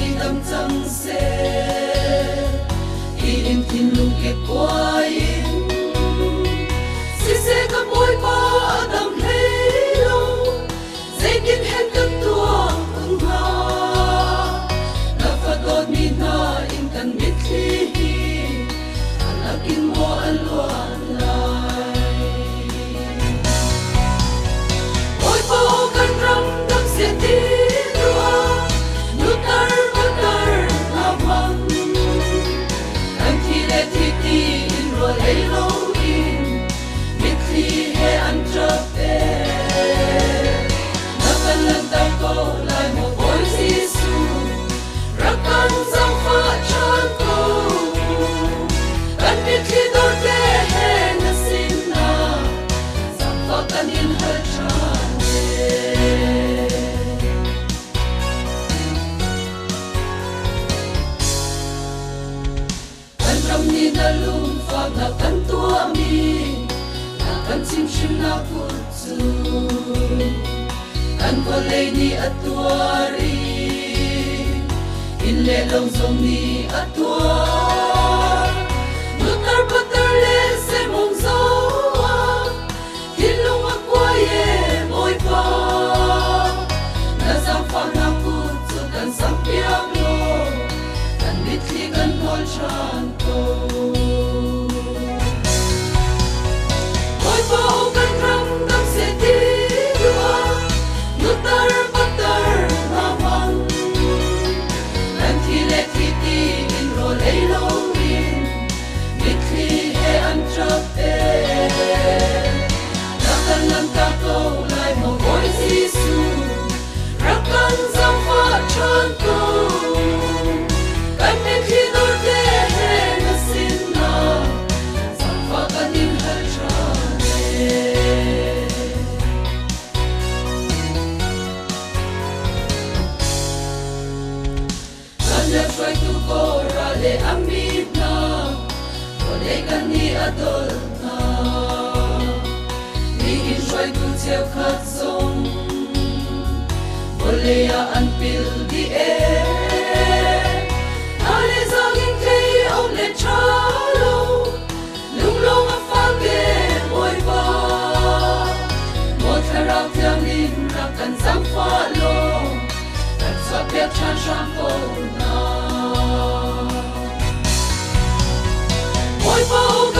thi đâm chẳng xe in tin lung kẹt qua in si se các môi ba đầm lấy lâu dây kinh hết các tua ưng ha na phát đốt mi na in cần biết khi là kinh mua ăn loạn lại ôi bao căn răng đâm xe tí đua nút tar na măng anh thi lệ thi tin rồi lấy lâu in biết khi he ăn trợt na cần lần ta câu lại một bối Giêsu rắc căn dòng pha chan câu anh biết khi đôi bé he na xin na dòng pha căn in hơi chan căn ram ni na lung pha na căn tua mi kan sim sim na kutsu kan ko le ni atuari in le long zong ni atua nutar patar le se mong zo hin long akwa ye moi pa na sam fa na kutsu kan sam piang lo kan mitli kan hol chan ko bao căn răng đâm xe tí đua nút tar na măng anh thi lệ thi tin rồi lấy lâu in biết khi he ăn trợt đã cần lần ta câu lại một bối Giêsu rắc căn dòng pha trơn câu cần biết khi đôi bé he na xin na dòng pha cần in hơi trơn Kanya try to go rale amit na Kole kani adol na Ni in try to tell khat zong Kole ya anpil di Ale zagin kay ông le chalo Lung long a fage boy ba Một harap thiang lim ra kan sam pha lo Kan sa piak chan sham ko na Ôi bao